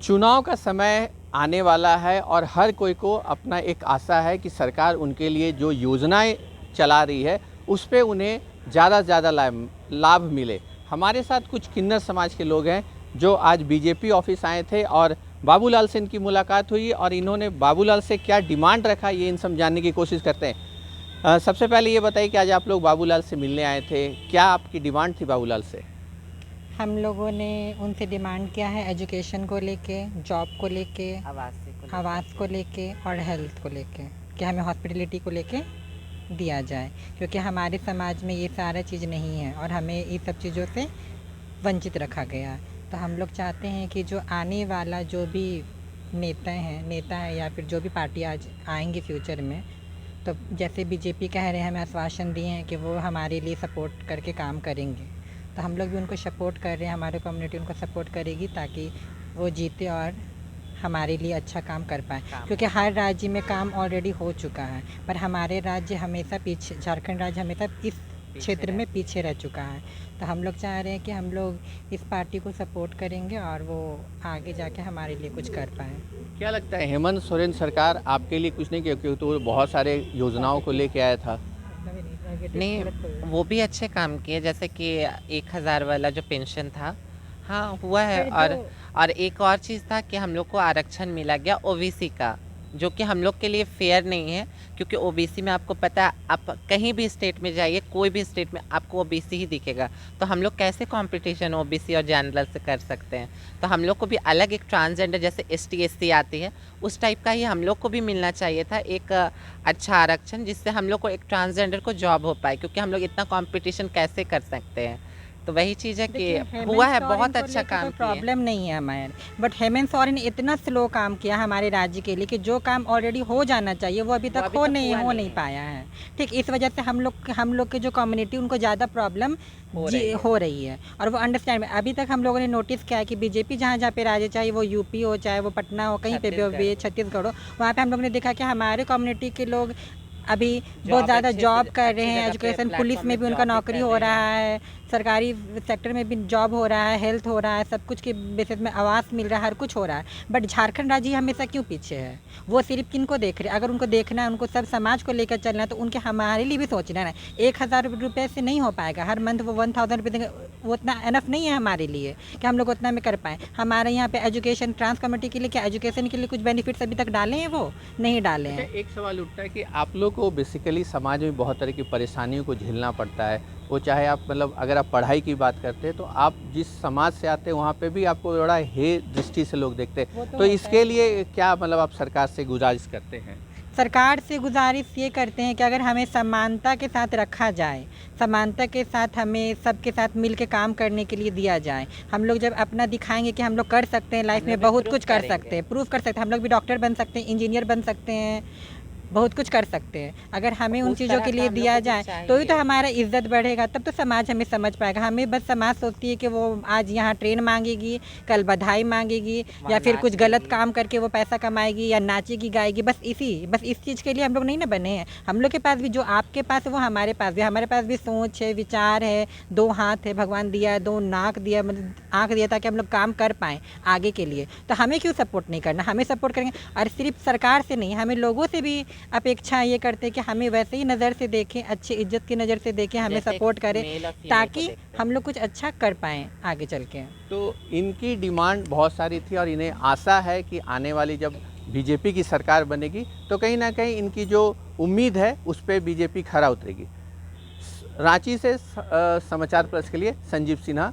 चुनाव का समय आने वाला है और हर कोई को अपना एक आशा है कि सरकार उनके लिए जो योजनाएं चला रही है उस पे उन्हें ज़्यादा से ज़्यादा लाभ मिले। हमारे साथ कुछ किन्नर समाज के लोग हैं जो आज बीजेपी ऑफिस आए थे और बाबूलाल से इनकी मुलाकात हुई और इन्होंने बाबूलाल से क्या डिमांड रखा ये इन सब जानने की कोशिश करते हैं। सबसे पहले ये बताइए कि आज आप लोग बाबूलाल से मिलने आए थे, क्या आपकी डिमांड थी बाबूलाल से? हम लोगों ने उनसे डिमांड किया है एजुकेशन को लेके, जॉब को लेके, आवास को लेके और हेल्थ को लेके कि हमें हॉस्पिटलिटी को लेके दिया जाए, क्योंकि हमारे समाज में ये सारा चीज़ नहीं है और हमें ये सब चीज़ों से वंचित रखा गया है। तो हम लोग चाहते हैं कि जो आने वाला जो भी नेता है या फिर जो भी पार्टी आज आएंगी फ्यूचर में, तो जैसे बीजेपी कह रहे हैं, हमें आश्वासन दिए हैं कि वो हमारे लिए सपोर्ट करके काम करेंगे, तो हम लोग भी उनको सपोर्ट कर रहे हैं, हमारे कम्युनिटी उनको सपोर्ट करेगी ताकि वो जीते और हमारे लिए अच्छा काम कर पाए। क्योंकि हर राज्य में काम ऑलरेडी हो चुका है, पर हमारे राज्य हमेशा पीछे, झारखंड राज्य हमेशा इस क्षेत्र में पीछे रह चुका है। तो हम लोग चाह रहे हैं कि हम लोग इस पार्टी को सपोर्ट करेंगे और वो आगे जाके हमारे लिए कुछ कर पाए। क्या लगता है हेमंत सोरेन सरकार आपके लिए कुछ नहीं किया, क्योंकि तो बहुत सारे योजनाओं को लेके आया था? नहीं, वो भी अच्छे काम किए, जैसे कि 1000 वाला जो पेंशन था, हाँ हुआ है। और एक और चीज़ था कि हम लोग को आरक्षण मिला गया ओबीसी का, जो कि हम लोग के लिए फेयर नहीं है, क्योंकि ओबीसी में आपको पता है, आप कहीं भी स्टेट में जाइए, कोई भी स्टेट में आपको ओबीसी ही दिखेगा। तो हम लोग कैसे कंपटीशन ओबीसी और जनरल से कर सकते हैं? तो हम लोग को भी अलग एक ट्रांसजेंडर जैसे एसटी एससी आती है, उस टाइप का ही हम लोग को भी मिलना चाहिए था एक अच्छा आरक्षण, जिससे हम लोग को एक ट्रांसजेंडर को जॉब हो पाए, क्योंकि हम लोग इतना कंपटीशन कैसे कर सकते हैं? तो वही चीज़ है कि हुआ है, बहुत अच्छा काम किया। प्रॉब्लम नहीं है हमारे, बट हेमंत सोरेन ने इतना स्लो काम किया हमारे राज्य के लिए कि जो काम ऑलरेडी हो जाना चाहिए वो अभी तक हो नहीं पाया है। ठीक, इस वजह से हम लोग के जो कम्युनिटी उनको ज़्यादा प्रॉब्लम हो रही है और वो अंडरस्टैंड। अभी तक हम लोगों ने नोटिस किया है कि बीजेपी जहाँ जहाँ पे राज्य, चाहे वो यूपी हो, चाहे वो पटना हो, कहीं पे भी छत्तीसगढ़ हो, वहाँ पे हम लोग ने देखा कि हमारे कम्युनिटी के लोग अभी बहुत ज़्यादा जॉब कर रहे हैं। एजुकेशन, पुलिस में भी उनका नौकरी हो रहा है, सरकारी सेक्टर में भी जॉब हो रहा है, हेल्थ हो रहा है, सब कुछ के बेसिस में आवास मिल रहा है, हर कुछ हो रहा है। बट झारखंड राज्य हमेशा क्यों पीछे है? वो सिर्फ किन को देख रहे हैं? अगर उनको देखना है, उनको सब समाज को लेकर चलना है, तो उनके हमारे लिए भी सोचना है। 1000 रुपये से नहीं हो पाएगा, हर मंथ वो 1000 रुपये देंगे, वो उतना एनफ नहीं है हमारे लिए कि हम लोग उतना में कर पाएँ। हमारे यहाँ पे एजुकेशन, ट्रांस कम्युनिटी के लिए क्या एजुकेशन के लिए कुछ बेनिफिट्स अभी तक डाले हैं? वो नहीं डाले हैं। एक सवाल उठता है कि आप लोग को बेसिकली समाज में बहुत तरह की परेशानियों को झेलना पड़ता है, वो चाहे आप मतलब अगर आप पढ़ाई की बात करते हैं तो आप जिस समाज से आते हैं वहाँ पे भी आपको बड़ा हे दृष्टि से लोग देखते हैं। तो इसके लिए क्या मतलब आप सरकार से गुजारिश करते हैं? सरकार से गुजारिश ये करते हैं कि अगर हमें समानता के साथ रखा जाए, समानता के साथ हमें सबके साथ मिल के काम करने के लिए दिया जाए। हम लोग जब अपना दिखाएंगे कि हम लोग कर सकते हैं, लाइफ में बहुत कुछ कर सकते हैं, प्रूव कर सकते हैं, हम लोग भी डॉक्टर बन सकते हैं, इंजीनियर बन सकते हैं, बहुत कुछ कर सकते हैं। अगर हमें उन चीज़ों के लिए दिया जाए तो ही तो हमारा इज्जत बढ़ेगा, तब तो समाज हमें समझ पाएगा। हमें बस समाज सोचती है कि वो आज यहाँ ट्रेन मांगेगी, कल बधाई मांगेगी, या फिर कुछ गलत काम करके वो पैसा कमाएगी या नाचेगी गाएगी। बस इस चीज़ के लिए हम लोग नहीं ना बने हैं। हम लोग के पास भी जो आपके पास है वो हमारे पास भी, हमारे पास भी सोच है, विचार है, 2 हाथ है भगवान दिया है, 2 नाक दिया, मतलब आँख दिया, ताकि हम लोग काम कर पाएँ आगे के लिए। तो हमें क्यों सपोर्ट नहीं करना? हमें सपोर्ट करेंगे। और सिर्फ सरकार से नहीं, हमें लोगों से भी अपेक्षा ये करते हैं कि हमें वैसे ही नज़र से देखें, अच्छी इज्जत की नज़र से देखें, हमें सपोर्ट करें, ताकि हम लोग कुछ अच्छा कर पाएँ आगे चल के। तो इनकी डिमांड बहुत सारी थी और इन्हें आशा है कि आने वाली जब बीजेपी की सरकार बनेगी तो कहीं ना कहीं इनकी जो उम्मीद है उस पर बीजेपी खरा उतरेगी। रांची से समाचार प्लस के लिए संजीव सिन्हा।